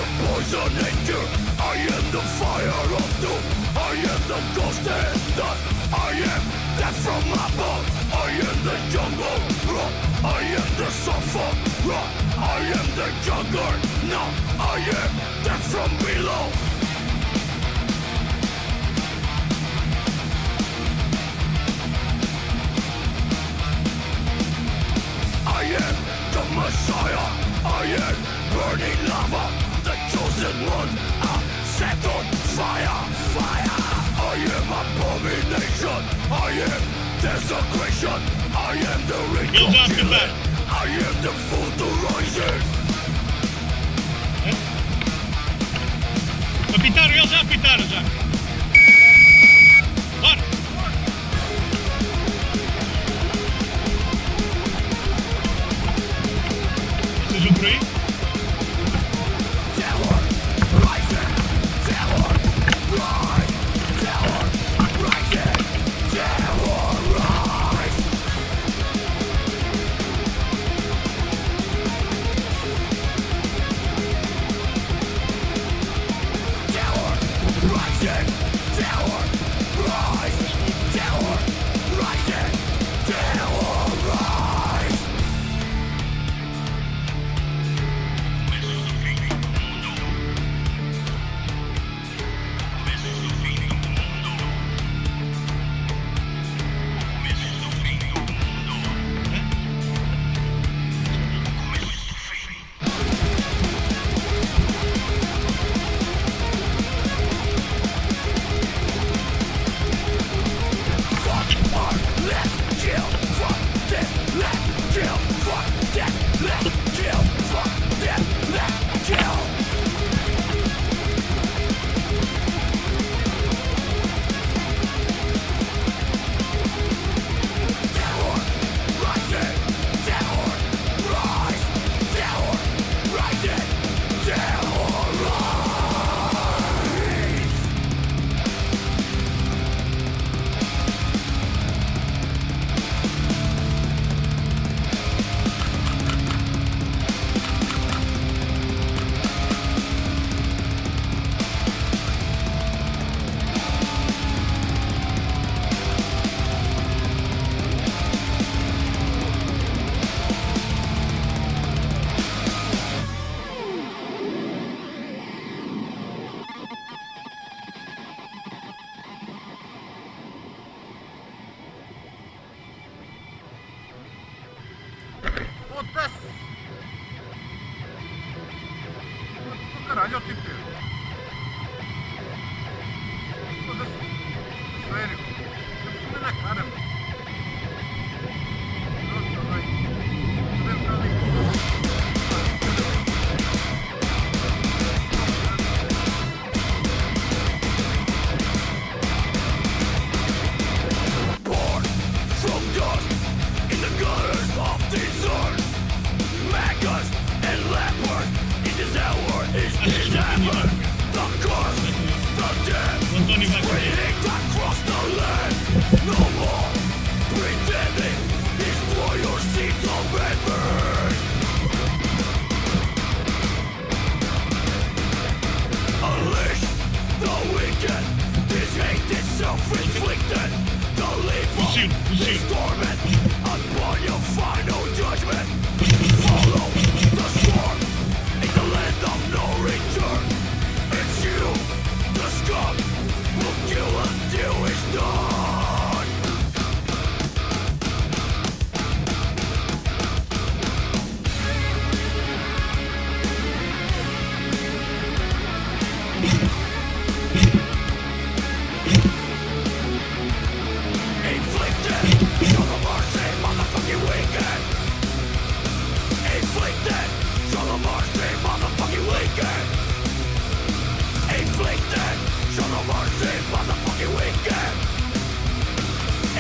the poison nature, I am the fire of doom, I am the ghost and dust, I am death from above, I am the jungle, I am the sulfur, I am the jugger, now I am death from below. I am the Messiah, I am burning lava, the chosen one, set on fire, fire. I am abomination, I am desecration, I am the ritual killer, I am the fool to rising. Apitaram, eles já apitaram já. Bora! Sejam por aí. Caralho, tipo. Foda-se. Sério. Eu na cara. Nossa, vai. Deve estar ali. Born from dust in the gutters of this earth, maggots and leopards in this hour is this heaven. The curse, the death, spreading across the land. No more pretending, destroy your seeds of memory. Unleash the wicked, this hate is self-inflicted. Deliver this torment upon your final judgment. Follow the storm in the land of no return. It's you, the scum, will kill until it's done. Inflicted, show the mercy, motherfucking wicked. Inflicted, show the mercy, motherfucking wicked. Inflicted, show the mercy, motherfucking wicked.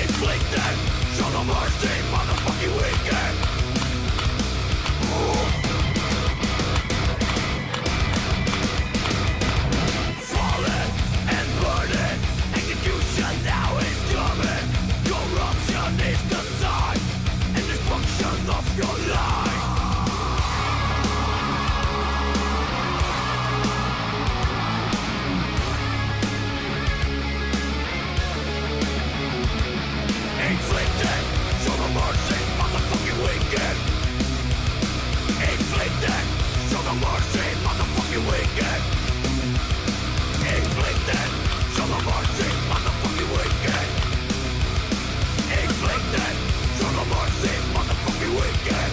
Inflicted, show the mercy, motherfucking wicked. Fallen and burning, execution now is coming. Corruption is the sign and destruction of your life. no mercy, motherfucking weekend. Inflicted, show no mercy, motherfucking weekend. Inflicted, show no mercy, motherfucking weekend. Inflicted, show no mercy, motherfucking weekend.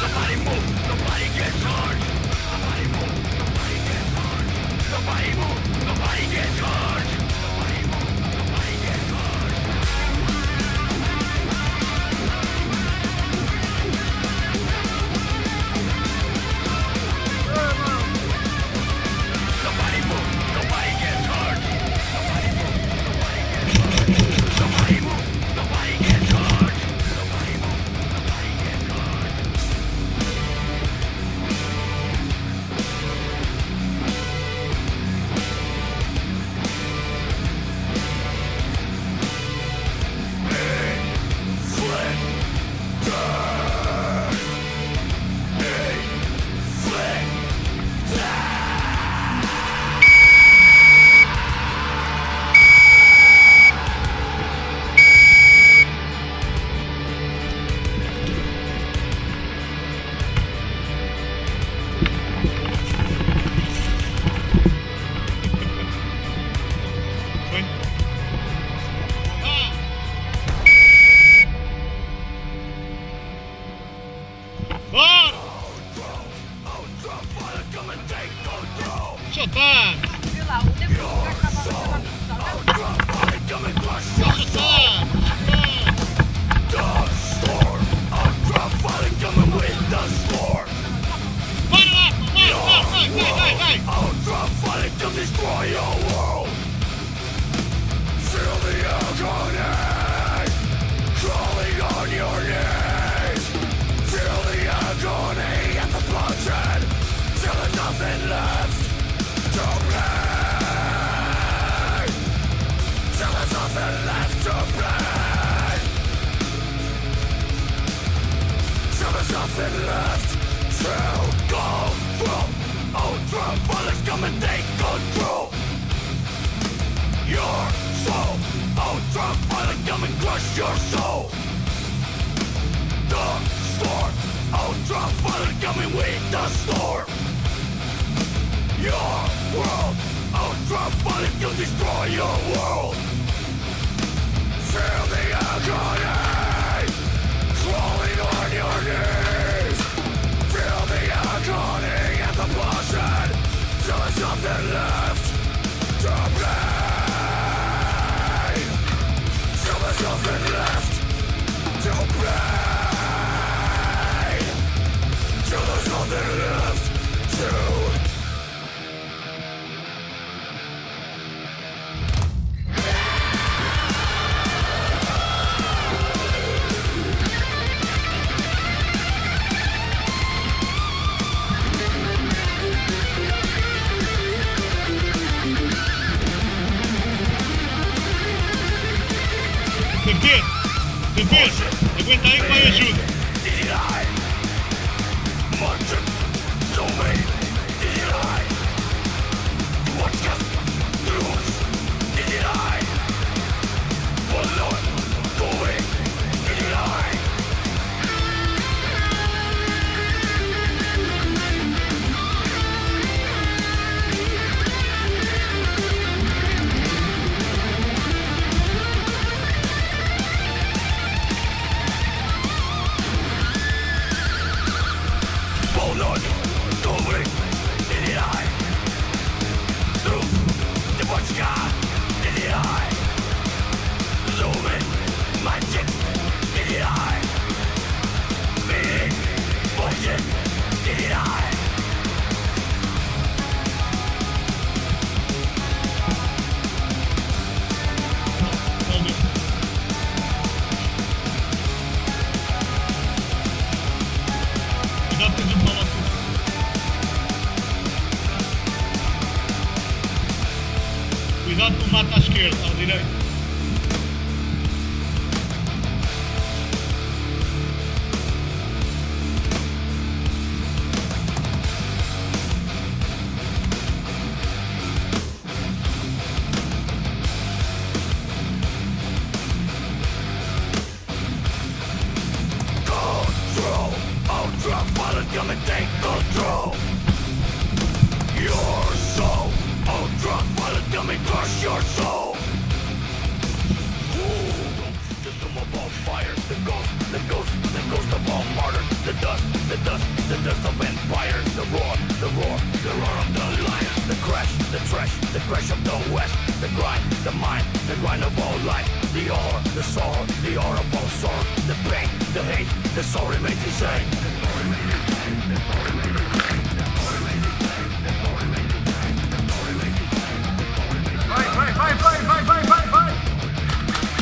Nobody move, nobody gets hurt. Nobody move, nobody gets hurt. Nobody move, nobody gets hurt. Nobody move, nobody gets hurt. Nobody move, nobody gets hurt. Nobody move, nobody gets hurt. Nobody move, nobody gets hurt. Nobody move, nobody gets hurt. Buen. Ah! Bora! Soltar! Viu lá, o depois vai acabar batendo na Soltar! Bora lá! Vai! To destroy your world. Feel the agony crawling on your knees. Feel the agony at the bloodshed till there's nothing left to bleed. Till there's nothing left to bleed. Till there's nothing left to go through. Ultraviolence come and take control. Your soul, ultraviolet come and crush your soul. The storm, ultraviolet coming with the storm. Your world, ultraviolet to destroy your world. Feel the agony crawling on your knees. Feel the agony and the bloodshed till there's nothing left to bleed. Till there's nothing left to bleed. Till there's nothing left to. Defesa! Aguenta aí que vai ajuda! Did I? Marching to me. Did I? What just through? Did I? Alone, going. Did I? Cuidado com o mato à esquerda, à direita. Control, ultraviolet, come and take control. Your soul, ultraviolet, come and crush your soul. The doom of all fire, the ghost of all martyrs, the dust of empires, the roar of the lion, the crash of the west, the grind of all life, the ore, the sorrow, the ore of all sorrow, the pain, the hate, the soul remains the same. Vai!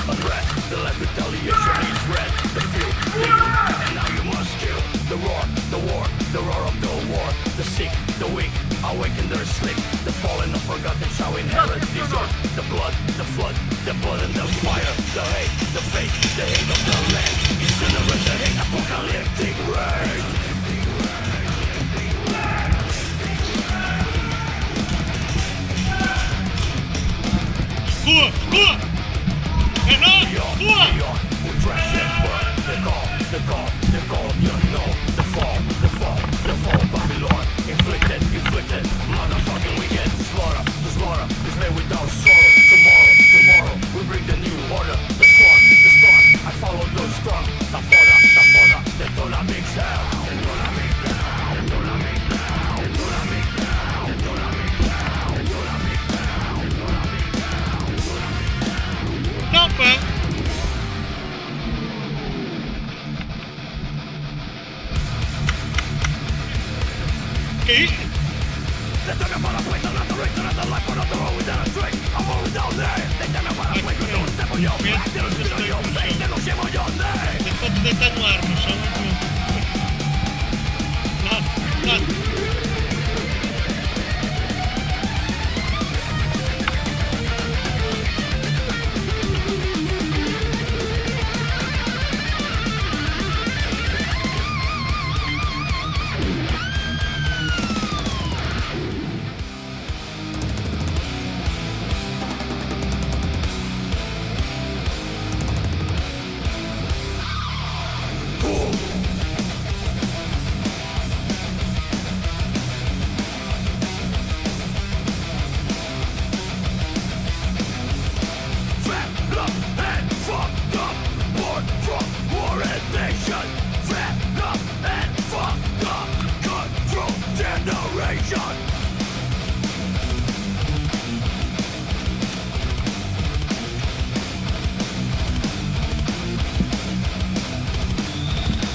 Unrest, the last retaliation is red, the fear, and now you must kill. The roar, the war, the roar of the war, the sick, the weak, awaken their sleep. The fallen and forgotten shall inherit this earth. The blood, the flood, the blood and the fire, the hate, the fate, the hate of the land. Incinerate the hate, apocalyptic rage. Rua! É nós! Rua! We trash and burn. The call of the unknown. The fall, Babylon. Inflicted, motherfucking wicked. The slaughter is made without sorrow. Tomorrow, we bring the new order. The storm, I follow the storm. The foda, detona mix hell. Não, pá! Que é isto? They tell me about a place, not the race, not the life, not the road without a trace. I'm always down there. They tell me about a place, you don't step on your back. They don't spit on your face, they don't shame on your name. Você pode deitar no ar, mas só Nada. Fed up and fucked up, born from war and nation. Fed up and fucked up, cutthroat generation.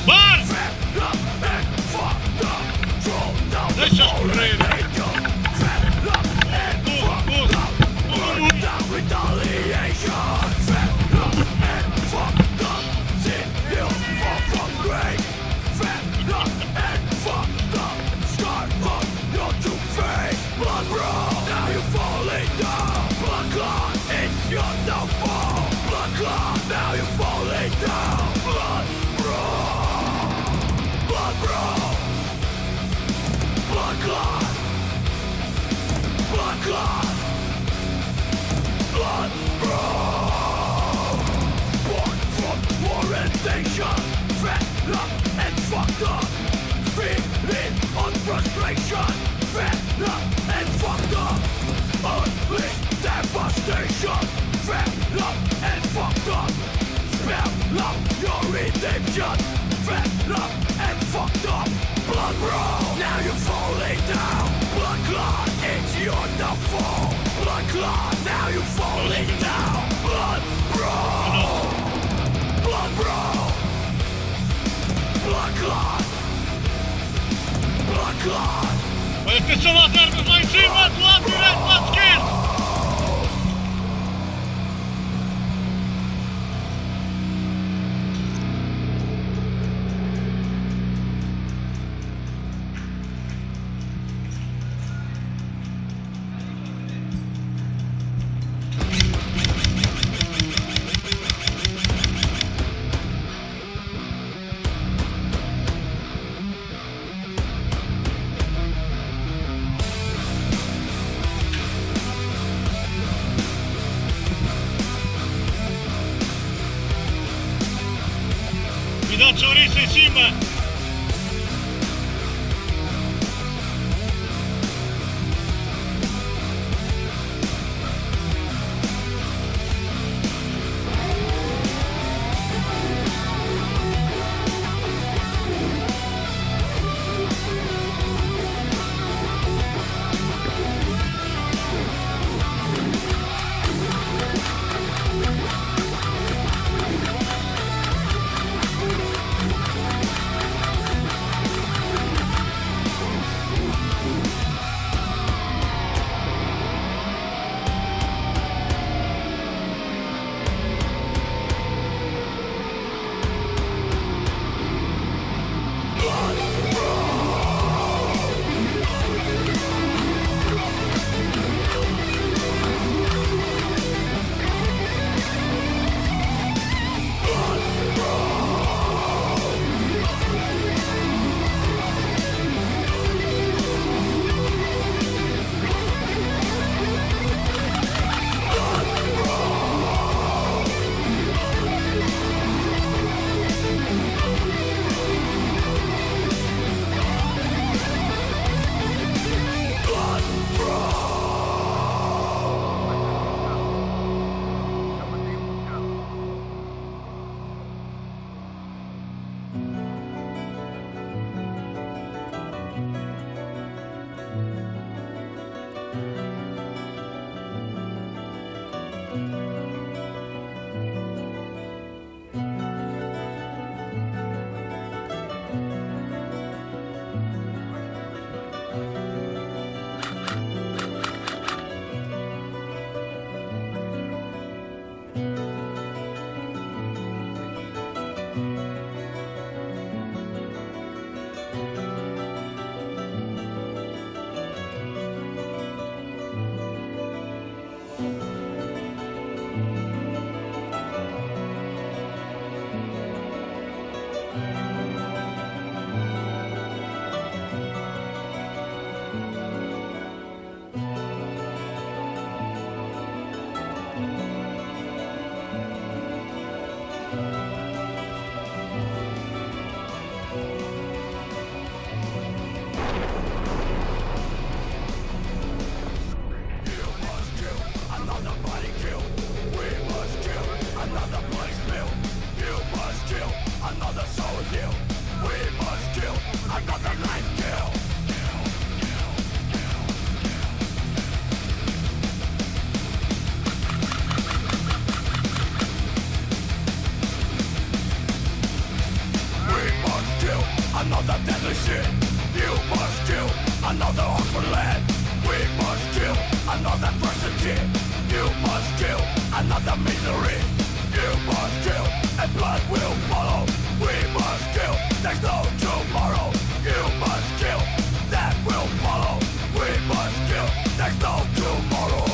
Bora! Fed up and fucked up, throw down the Deixa fallen correr. angel. Fed up and fucked up, burn down retaliation. Fed up and fucked up, sin will fall from grace. Fed up and fucked up, scarred from your two face. Blood raw, now you're falling down. Blood clot, it's your downfall. Blood clot, now you're falling down. Blood raw, blood raw, blood clot, blood clot, blood raw. Born from war and nation, fed up and fucked up, feeling on frustration, fed up and fucked up, unleash devastation, fed up and fucked up, spell out your redemption, fed up and fucked up, blood raw, now you're falling down, blood clot, it's your downfall, blood clot, now you're falling down, blood raw, blood raw, blood clot, blood clot. Olha, atenção às armas lá em cima, do lado direito, do lado esquerdo! chorizo encima. Siamo dei bucati. Another deadly sin. You must kill another orphan land. We must kill another adversity. You must kill another misery. You must kill and blood will follow. We must kill, there's no tomorrow. You must kill, that will follow. We must kill, there's no tomorrow.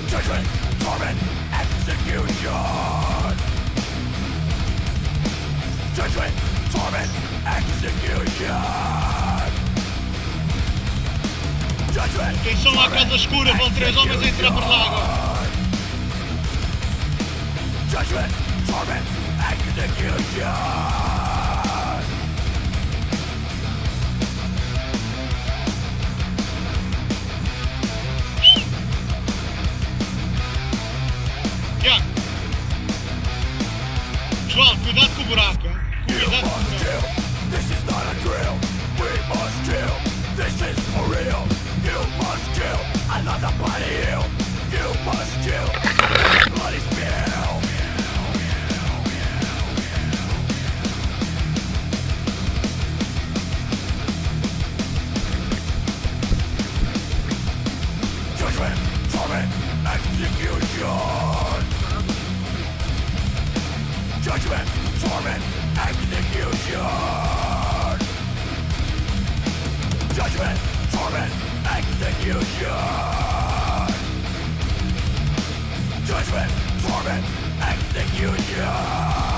Judgment, torment, execution. Judgment, torment, execution. Judgment, Atenção à casa escura, vão 3 homens a entrar por lá agora. Judgment, torment, execution. Tiago. Pessoal, cuidado com o buraco, hein? You Cuidado com o must buraco. kill, this is not a drill. We must kill, this is for real. You must kill, another body heal. You must kill, bloody spill. Judgment, torment, execution. Judgment, torment, execution. Judgment, torment, execution. Judgment, torment, execution.